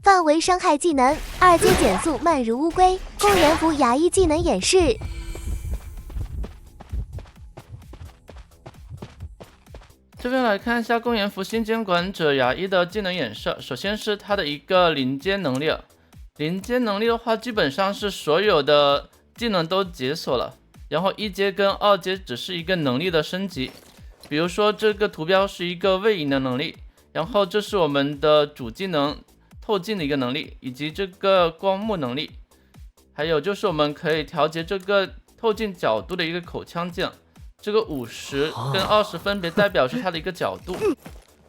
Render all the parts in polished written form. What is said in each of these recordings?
範圍傷害技能2階減速慢如烏龜，公園服牙醫技能演示。這邊來看一下公園服新監管者牙醫的技能演示。首先是他的一個臨階能力，臨階能力的話，基本上是所有的技能都解鎖了，然後1階跟2階只是一個能力的升級。比如說這個圖標是一個位移的能力，然後這是我們的主技能透鏡的一個能力，以及這個光幕能力，還有就是我們可以調節這個透鏡角度的一個口腔鍵，這個50跟20分別代表是它的一個角度。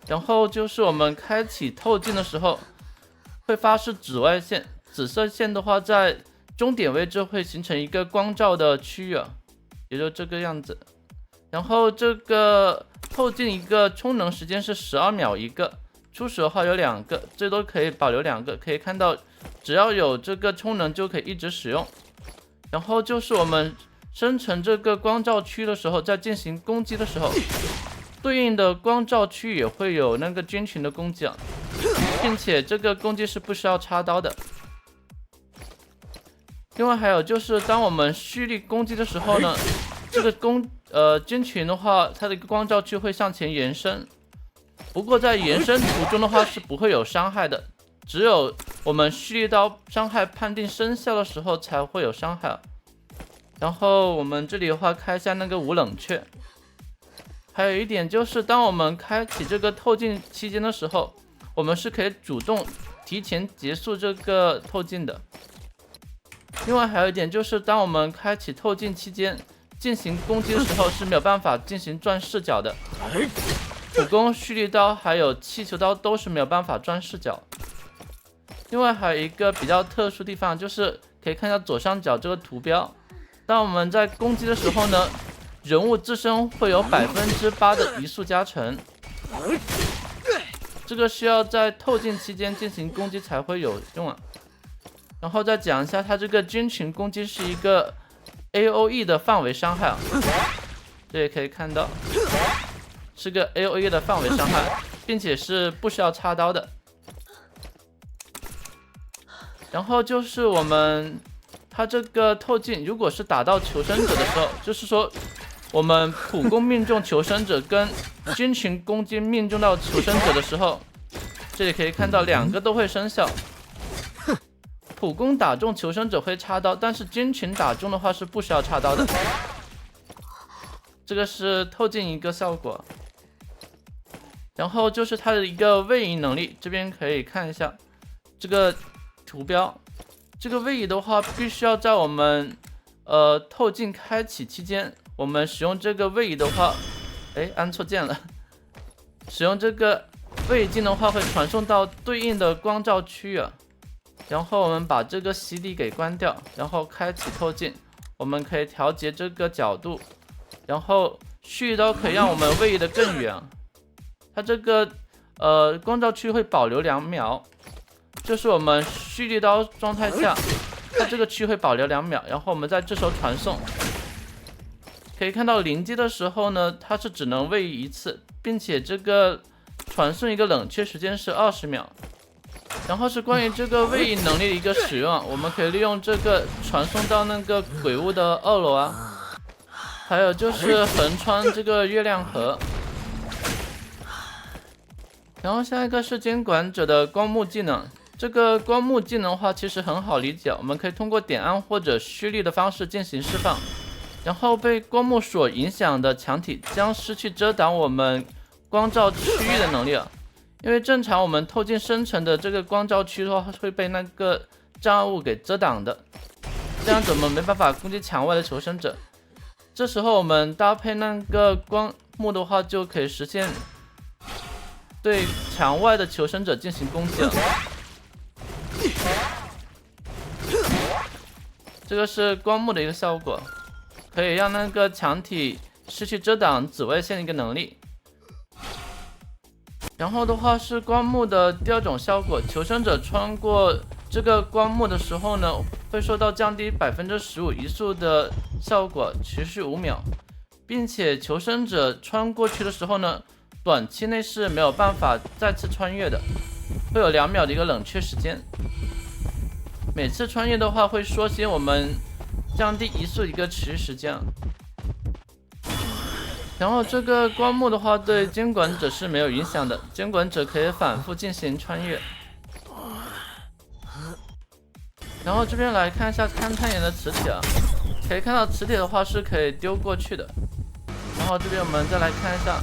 然後就是我們開啟透鏡的時候會發射紫外線，紫色線的話在終點位置會形成一個光照的區域，也就這個樣子。然後這個透鏡一個充能時間是12秒一個，初始的話有2個，最多可以保留2個。可以看到只要有這個充能就可以一直使用。然後就是我們生成這個光照区的时候，在进行攻擊的时候，對應的光照區也會有那個菌群的攻擊，並且這個攻擊是不需要插刀的。另外還有就是當我們蓄力攻擊的时候呢，這個菌群的話，它的一個光照區會向前延伸。不過在延伸途中的話是不會有傷害的，只有我們蓄力刀傷害判定生效的時候才會有傷害。然後我們這裡的話開一下那個無冷卻。還有一點就是當我們開啟這個透鏡期間的時候，我們是可以主動提前結束這個透鏡的。另外還有一點就是當我們開啟透鏡期間進行攻擊的時候是沒有辦法進行轉視角的，普攻、蓄力刀還有氣球刀都是沒有辦法轉視角。另外還有一個比較特殊的地方，就是可以看一下左上角這個圖標，當我們在攻擊的時候呢，人物自身會有8%的移速加成，這個需要在透鏡期間進行攻擊才會有用啊。然後再講一下它這個菌群攻擊是一個AOE 的範圍傷害，這也可以看到是個 AOE 的範圍傷害，並且是不需要插刀的。然後就是我們它這個透鏡如果是打到求生者的时候，就是說我們普攻命中求生者跟菌群攻击命中到求生者的时候，這裡可以看到2個都會生效。普攻打中求生者會插刀，但是菌群打中的話是不需要插刀的。這個是透鏡一個效果。然後就是它的一個位移能力，這邊可以看一下這個圖標。這個位移的話必須要在我們透鏡開啟期間，我們使用這個位移的話，按錯鍵了。使用這個位移技能的話会傳送到對應的光照區域。然後我們把這個洗禮給關掉，然後開啟透鏡，我們可以調節這個角度，然後蓄力刀可以讓我們位移的更遠。它這個光照區會保留2秒，就是我們蓄力刀狀態下，它這個區會保留2秒，然後我們在這時候傳送，可以看到臨機的時候呢，它是只能位移1次，並且這個傳送一個冷卻時間是20秒。然後是關於這個位移能力的一個使用，我們可以利用這個傳送到那個鬼屋的2樓啊，還有就是橫穿這個月亮河。然後下一個是監管者的光幕技能，這個光幕技能的話其實很好理解，我們可以通過點按或者蓄力的方式進行釋放，然後被光幕所影響的牆體將失去遮擋我們光照區域的能力了。因為正常我們透鏡生成的這個光照區的話會被那個障礙物給遮擋的，這樣子我們沒辦法攻擊牆外的求生者。這時候我們搭配那個光幕的話就可以實現對牆外的求生者進行攻擊了。這個是光幕的一個效果，可以讓那個牆體失去遮擋紫外線的一個能力。然後的話是光幕的第2種效果，求生者穿過這個光幕的時候呢，會受到降低15%移速的效果，持續5秒，並且求生者穿過去的時候呢，短期內是沒有辦法再次穿越的。會有2秒的一個冷卻時間。每次穿越的話會縮減我們降低移速的一個持續時間。然後這個光幕的話對監管者是沒有影響的，監管者可以反復進行穿越。然後這邊來看一下勘探員的磁鐵啊，可以看到磁鐵的話是可以丟過去的。然後這邊我們再來看一下，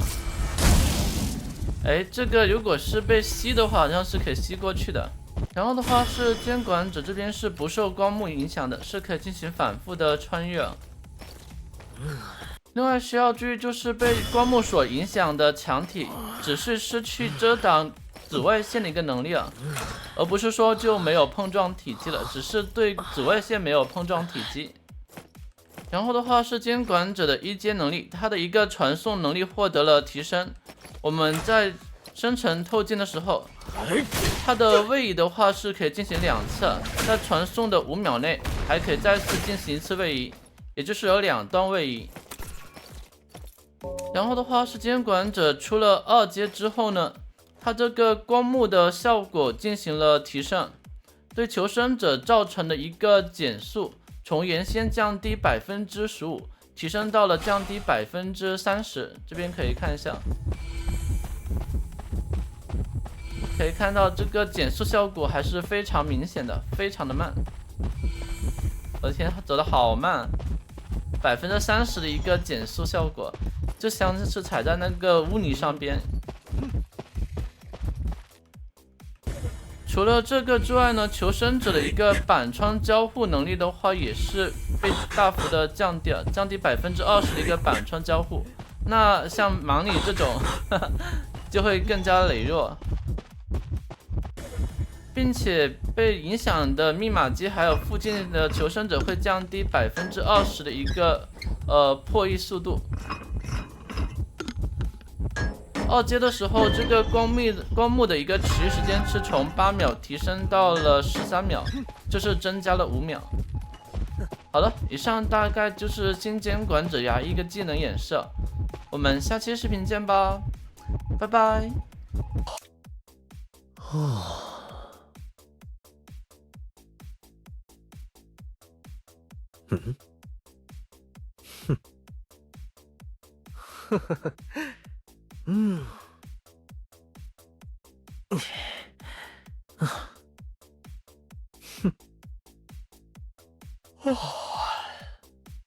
哎，這個如果是被吸的話，好像是可以吸過去的。然後的話是監管者這邊是不受光幕影響的，是可以進行反复的穿越。另外需要注意就是被光幕所影響的墙體只是失去遮擋紫外線的一個能力啊，而不是說就沒有碰撞體積了，只是對紫外線沒有碰撞體積。然後的話是監管者的1階能力，它的一個傳送能力獲得了提升。我們在生成透鏡的時候，它的位移的話是可以進行2次，在傳送的5秒內還可以再次進行1次位移，也就是有2段位移。然後的話是監管者出了2階之後呢，它這個光幕的效果進行了提升，對求生者造成的一個減速從原先降低15%提升到了降低30%，這邊可以看一下。可以看到這個減速效果還是非常明顯的，非常的慢。我的天，走得好慢，30%的一個減速效果，就像是踩在那個污泥上邊。除了這個之外呢，求生者的一個板窗交互能力的話，也是被大幅的降低了，降低20%的一個板窗交互。那像盲女這種就會更加羸弱。并且被影響的密碼機還有附近的求生者會降低20%的一個破譯速度。2階的時候，這個光幕的一個持續時間是從8秒提升到了13秒，就是增加了5秒。好了，以上大概就是新監管者牙一個技能演示，我們下期視頻見吧，拜拜。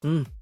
嗯。